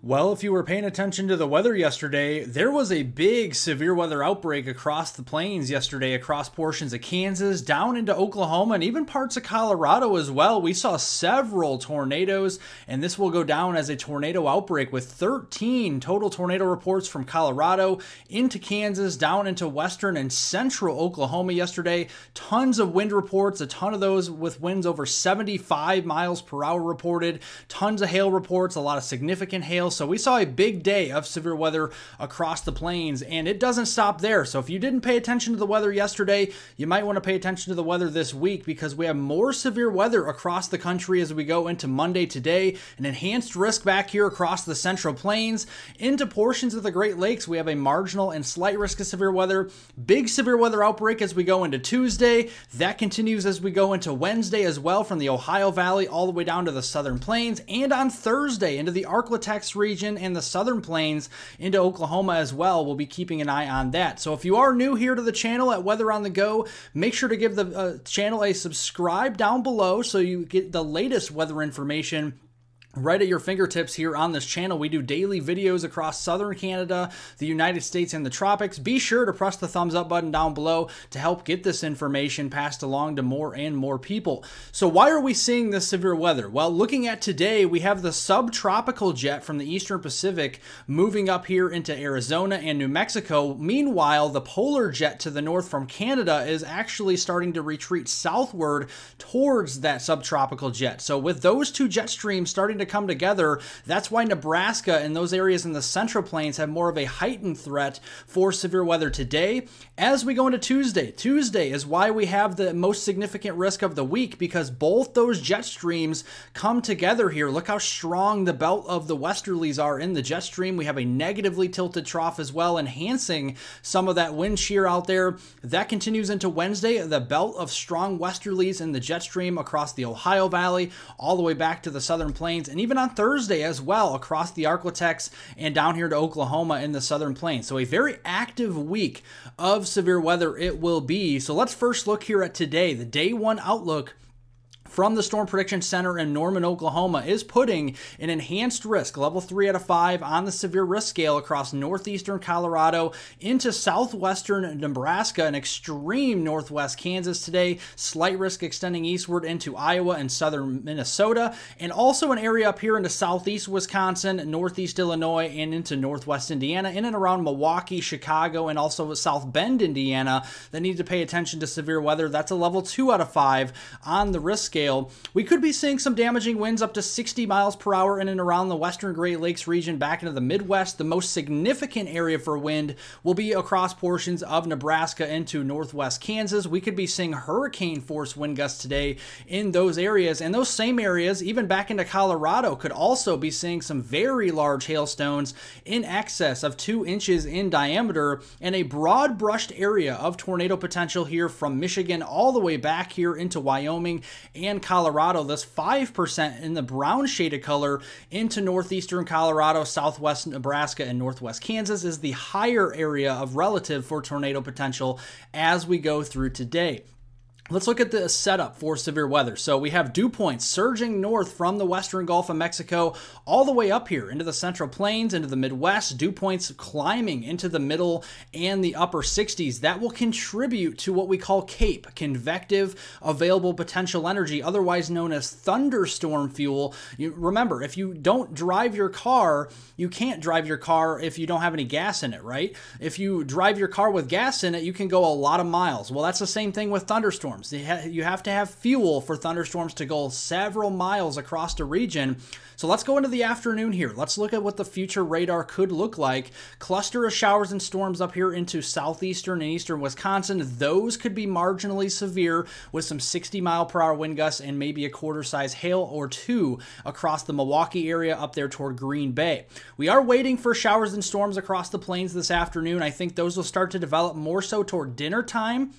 Well, if you were paying attention to the weather yesterday, there was a big severe weather outbreak across the plains yesterday, across portions of Kansas, down into Oklahoma, and even parts of Colorado as well. We saw several tornadoes, and this will go down as a tornado outbreak with 13 total tornado reports from Colorado into Kansas, down into western and central Oklahoma yesterday. Tons of wind reports, a ton of those with winds over 75 miles per hour reported, tons of hail reports, a lot of significant hail. So we saw a big day of severe weather across the plains, and it doesn't stop there. So if you didn't pay attention to the weather yesterday, you might want to pay attention to the weather this week, because we have more severe weather across the country as we go into Monday today. An enhanced risk back here across the central plains. Into portions of the Great Lakes, we have a marginal and slight risk of severe weather. Big severe weather outbreak as we go into Tuesday. That continues as we go into Wednesday as well, from the Ohio Valley all the way down to the southern plains, and on Thursday into the Arklatex region and the southern plains into Oklahoma as well. We'll be keeping an eye on that. So if you are new here to the channel at Weather on the Go, make sure to give the channel a subscribe down below so you get the latest weather information right at your fingertips here on this channel. We do daily videos across southern Canada, the United States, and the tropics. Be sure to press the thumbs up button down below to help get this information passed along to more and more people. So why are we seeing this severe weather? Well, looking at today, we have the subtropical jet from the eastern Pacific moving up here into Arizona and New Mexico. Meanwhile, the polar jet to the north from Canada is actually starting to retreat southward towards that subtropical jet. So with those two jet streams starting to come together, that's why Nebraska and those areas in the central plains have more of a heightened threat for severe weather today. As we go into Tuesday is why we have the most significant risk of the week, because both those jet streams come together here. Look how strong the belt of the westerlies are in the jet stream. We have a negatively tilted trough as well, enhancing some of that wind shear out there. That continues into Wednesday, the belt of strong westerlies in the jet stream across the Ohio Valley all the way back to the southern plains, and even on Thursday as well across the Arklatex and down here to Oklahoma in the southern plains. So a very active week of severe weather it will be. So let's first look here at today. The day one outlook from the Storm Prediction Center in Norman, Oklahoma is putting an enhanced risk, level 3 out of 5 on the severe risk scale across northeastern Colorado into southwestern Nebraska and extreme northwest Kansas today. Slight risk extending eastward into Iowa and southern Minnesota, and also an area up here into southeast Wisconsin, northeast Illinois, and into northwest Indiana, in and around Milwaukee, Chicago, and also South Bend, Indiana, that need to pay attention to severe weather. That's a level 2 out of 5 on the risk scale. We could be seeing some damaging winds up to 60 miles per hour in and around the western Great Lakes region back into the Midwest. The most significant area for wind will be across portions of Nebraska into northwest Kansas. We could be seeing hurricane force wind gusts today in those areas, and those same areas, even back into Colorado, could also be seeing some very large hailstones in excess of 2 inches in diameter, and a broad brushed area of tornado potential here from Michigan all the way back here into Wyoming and Colorado. This 5% in the brown shaded color into northeastern Colorado, southwest Nebraska, and northwest Kansas is the higher area of relative for tornado potential as we go through today. Let's look at the setup for severe weather. So we have dew points surging north from the western Gulf of Mexico all the way up here into the central plains, into the Midwest. Dew points climbing into the middle and the upper 60s. That will contribute to what we call CAPE, convective available potential energy, otherwise known as thunderstorm fuel. Remember, if you don't drive your car, you can't drive your car if you don't have any gas in it, right? If you drive your car with gas in it, you can go a lot of miles. Well, that's the same thing with thunderstorms. You have to have fuel for thunderstorms to go several miles across the region. So let's go into the afternoon here. Let's look at what the future radar could look like. Cluster of showers and storms up here into southeastern and eastern Wisconsin. Those could be marginally severe with some 60-mile-per-hour wind gusts and maybe a quarter-size hail or two across the Milwaukee area up there toward Green Bay. We are waiting for showers and storms across the plains this afternoon. I think those will start to develop more so toward dinner time.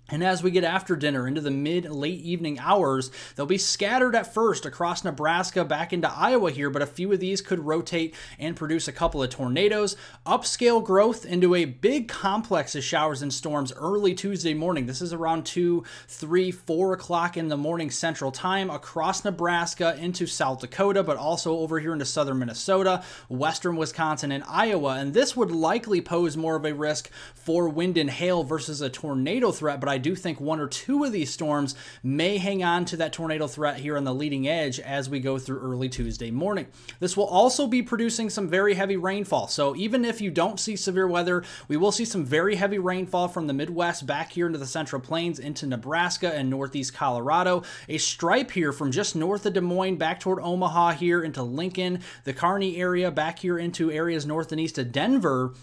And as we get after dinner into the mid-late evening hours, they'll be scattered at first across Nebraska back into Iowa here, but a few of these could rotate and produce a couple of tornadoes. Upscale growth into a big complex of showers and storms early Tuesday morning. This is around 2, 3, 4 o'clock in the morning Central Time across Nebraska into South Dakota, but also over here into southern Minnesota, western Wisconsin, and Iowa. And this would likely pose more of a risk for wind and hail versus a tornado threat, but I do think 1 or 2 of these storms may hang on to that tornado threat here on the leading edge as we go through early Tuesday morning. This will also be producing some very heavy rainfall. So even if you don't see severe weather, we will see some very heavy rainfall from the Midwest back here into the Central Plains into Nebraska and northeast Colorado. A stripe here from just north of Des Moines back toward Omaha here into Lincoln, the Kearney area back here into areas north and east of Denver.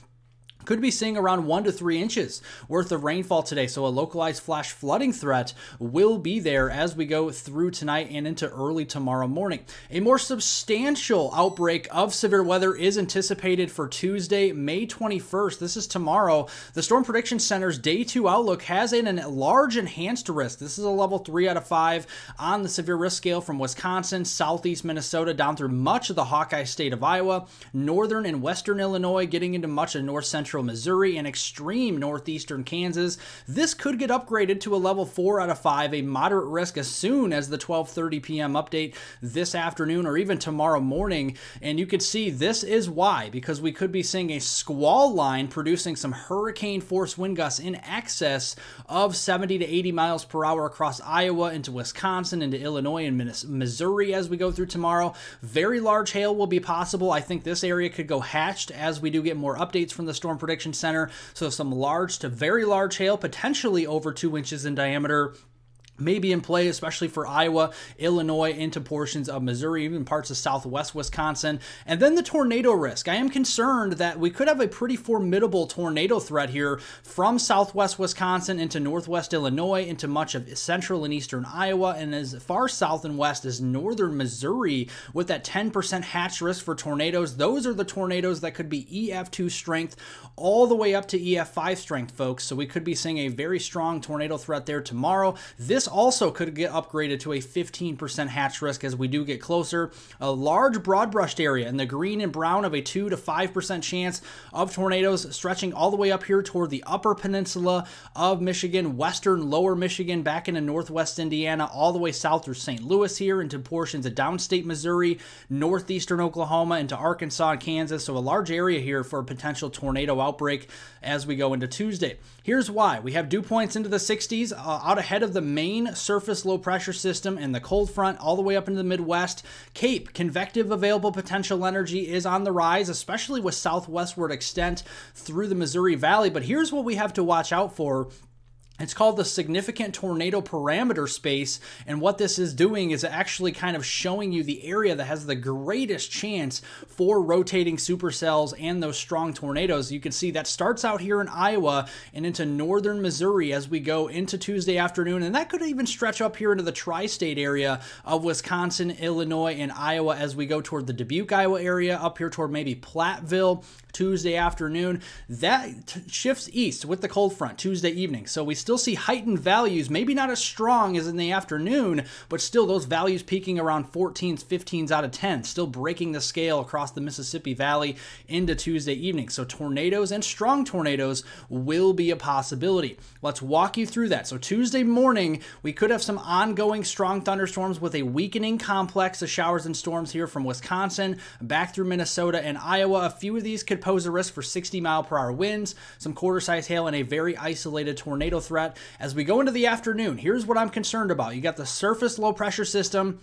Could be seeing around 1 to 3 inches worth of rainfall today, so a localized flash flooding threat will be there as we go through tonight and into early tomorrow morning. A more substantial outbreak of severe weather is anticipated for Tuesday, May 21st. This is tomorrow. The Storm Prediction Center's Day 2 outlook has a large enhanced risk. This is a level 3 out of 5 on the severe risk scale from Wisconsin, southeast Minnesota, down through much of the Hawkeye state of Iowa, northern and western Illinois, getting into much of north central Missouri and extreme northeastern Kansas. This could get upgraded to a level 4 out of 5, a moderate risk as soon as the 12:30 p.m. update this afternoon or even tomorrow morning. And you could see this is why, because we could be seeing a squall line producing some hurricane force wind gusts in excess of 70 to 80 miles per hour across Iowa into Wisconsin, into Illinois and Missouri as we go through tomorrow. Very large hail will be possible. I think this area could go hatched as we do get more updates from the Storm Prediction Center. So some large to very large hail, potentially over 2 inches in diameter, may be in play, especially for Iowa, Illinois, into portions of Missouri, even parts of southwest Wisconsin. And then the tornado risk. I am concerned that we could have a pretty formidable tornado threat here from southwest Wisconsin into northwest Illinois, into much of central and eastern Iowa, and as far south and west as northern Missouri, with that 10% hatch risk for tornadoes. Those are the tornadoes that could be EF2 strength all the way up to EF5 strength, folks. So we could be seeing a very strong tornado threat there tomorrow. This also could get upgraded to a 15% hatch risk as we do get closer. A large broad brushed area in the green and brown of a 2 to 5% chance of tornadoes, stretching all the way up here toward the upper peninsula of Michigan, western lower Michigan, back into northwest Indiana, all the way south through St. Louis here into portions of downstate Missouri, northeastern Oklahoma, into Arkansas and Kansas. So a large area here for a potential tornado outbreak as we go into Tuesday. Here's why. We have dew points into the 60s out ahead of the main surface low pressure system and the cold front all the way up into the Midwest. Cape, convective available potential energy is on the rise, especially with southwestward extent through the Missouri Valley. But here's what we have to watch out for. It's called the significant tornado parameter space, and what this is doing is actually kind of showing you the area that has the greatest chance for rotating supercells and those strong tornadoes. You can see that starts out here in Iowa and into northern Missouri as we go into Tuesday afternoon, and that could even stretch up here into the tri-state area of Wisconsin, Illinois, and Iowa as we go toward the Dubuque, Iowa area, up here toward maybe Platteville Tuesday afternoon. That shifts east with the cold front Tuesday evening, so we still see heightened values, maybe not as strong as in the afternoon, but still those values peaking around 14s, 15s out of 10, still breaking the scale across the Mississippi Valley into Tuesday evening. So tornadoes and strong tornadoes will be a possibility. Let's walk you through that. So Tuesday morning, we could have some ongoing strong thunderstorms with a weakening complex of showers and storms here from Wisconsin back through Minnesota and Iowa. A few of these could pose a risk for 60-mile-per-hour winds, some quarter-size hail, and a very isolated tornado threat. As we go into the afternoon, here's what I'm concerned about. You got the surface low pressure system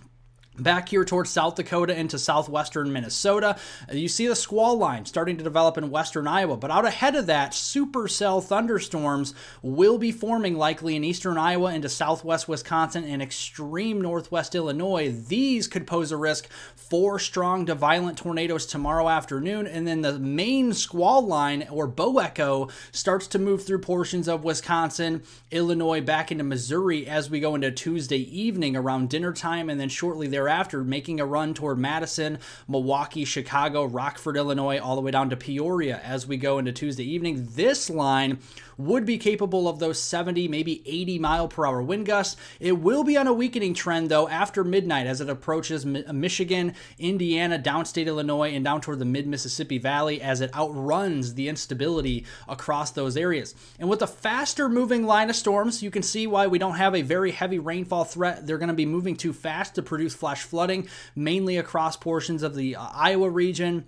back here towards South Dakota into southwestern Minnesota. You see the squall line starting to develop in western Iowa, but out ahead of that, supercell thunderstorms will be forming likely in eastern Iowa into southwest Wisconsin and extreme northwest Illinois. These could pose a risk for strong to violent tornadoes tomorrow afternoon, and then the main squall line, or bow echo, starts to move through portions of Wisconsin, Illinois, back into Missouri as we go into Tuesday evening around dinner time, and then shortly thereafter thereafter, making a run toward Madison, Milwaukee, Chicago, Rockford, Illinois, all the way down to Peoria as we go into Tuesday evening. This line would be capable of those 70, maybe 80 mile per hour wind gusts. It will be on a weakening trend though after midnight as it approaches Michigan, Indiana, downstate Illinois, and down toward the mid-Mississippi Valley as it outruns the instability across those areas. And with a faster moving line of storms, you can see why we don't have a very heavy rainfall threat. They're going to be moving too fast to produce flash flooding, mainly across portions of the Iowa region,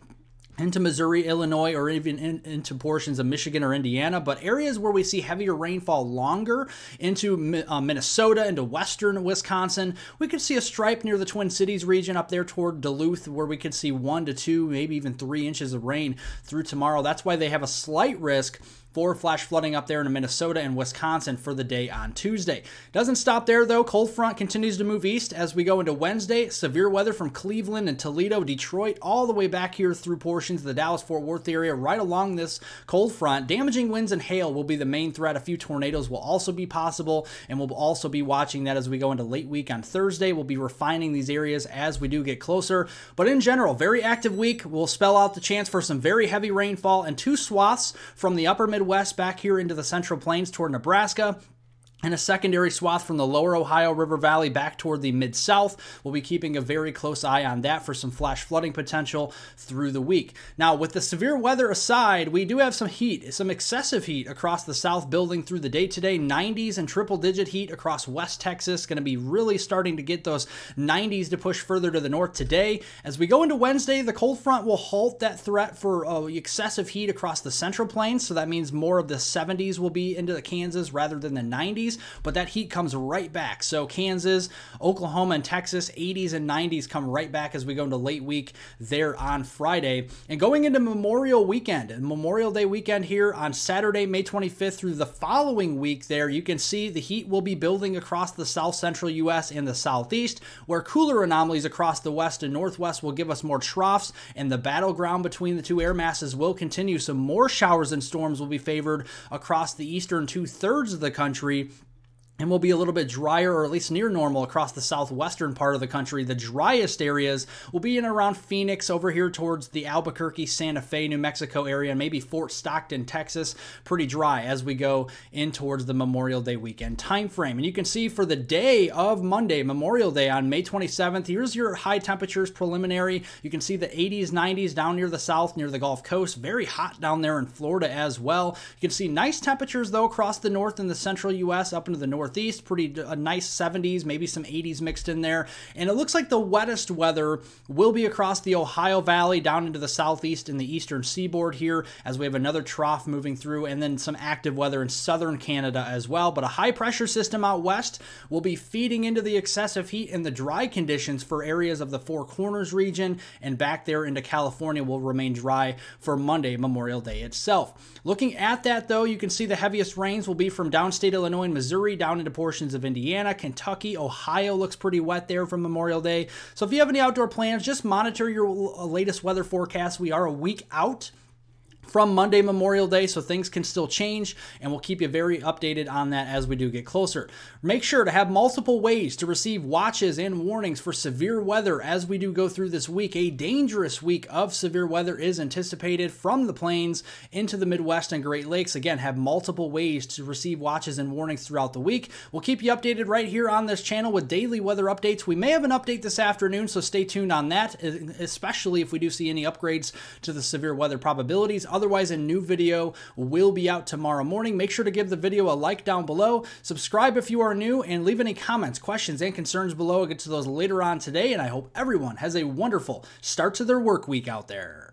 into Missouri, Illinois, or even into portions of Michigan or Indiana, but areas where we see heavier rainfall longer into Minnesota, into western Wisconsin. We could see a stripe near the Twin Cities region up there toward Duluth where we could see 1 to 2, maybe even 3 inches of rain through tomorrow. That's why they have a slight risk for flash flooding up there in Minnesota and Wisconsin for the day on Tuesday. Doesn't stop there though. Cold front continues to move east as we go into Wednesday. Severe weather from Cleveland and Toledo, Detroit, all the way back here through portions of the Dallas-Fort Worth area right along this cold front. Damaging winds and hail will be the main threat. A few tornadoes will also be possible, and we'll also be watching that as we go into late week on Thursday. We'll be refining these areas as we do get closer. But in general, very active week. We'll spell out the chance for some very heavy rainfall and 2 swaths from the upper Midwest back here into the Central Plains toward Nebraska, and a secondary swath from the lower Ohio River Valley back toward the mid-south. We'll be keeping a very close eye on that for some flash flooding potential through the week. Now, with the severe weather aside, we do have some heat, some excessive heat across the south building through the day today. 90s and triple-digit heat across West Texas. Going to be really starting to get those 90s to push further to the north today. As we go into Wednesday, the cold front will halt that threat for excessive heat across the Central Plains. So that means more of the 70s will be into the Kansas rather than the 90s. But that heat comes right back. So Kansas, Oklahoma, and Texas, 80s and 90s come right back as we go into late week there on Friday. And going into Memorial Weekend, and Memorial Day weekend here on Saturday, May 25th through the following week there, you can see the heat will be building across the south central U.S. and the southeast, where cooler anomalies across the west and northwest will give us more troughs, and the battleground between the two air masses will continue. So more showers and storms will be favored across the eastern 2/3 of the country, and will be a little bit drier, or at least near normal, across the southwestern part of the country. The driest areas will be in around Phoenix, over here towards the Albuquerque, Santa Fe, New Mexico area, and maybe Fort Stockton, Texas. Pretty dry as we go in towards the Memorial Day weekend time frame. And you can see for the day of Monday, Memorial Day on May 27th, here's your high temperatures preliminary. You can see the 80s, 90s down near the south, near the Gulf Coast. Very hot down there in Florida as well. You can see nice temperatures, though, across the north and the central U.S., up into the northeast. Pretty nice 70s, maybe some 80s mixed in there. And it looks like the wettest weather will be across the Ohio Valley down into the southeast and the eastern seaboard here, as we have another trough moving through, and then some active weather in southern Canada as well. But a high pressure system out west will be feeding into the excessive heat and the dry conditions for areas of the Four Corners region, and back there into California will remain dry for Monday, Memorial Day itself. Looking at that though, you can see the heaviest rains will be from downstate Illinois and Missouri down into portions of Indiana, Kentucky, Ohio looks pretty wet there from Memorial Day. So if you have any outdoor plans, just monitor your latest weather forecast. We are a week out from Monday, Memorial Day, so things can still change, and we'll keep you very updated on that as we do get closer. Make sure to have multiple ways to receive watches and warnings for severe weather as we do go through this week. A dangerous week of severe weather is anticipated from the plains into the Midwest and Great Lakes. Again, have multiple ways to receive watches and warnings throughout the week. We'll keep you updated right here on this channel with daily weather updates. We may have an update this afternoon, so stay tuned on that, especially if we do see any upgrades to the severe weather probabilities. Otherwise, a new video will be out tomorrow morning. Make sure to give the video a like down below, subscribe if you are new, and leave any comments, questions, and concerns below. I'll get to those later on today, and I hope everyone has a wonderful start to their work week out there.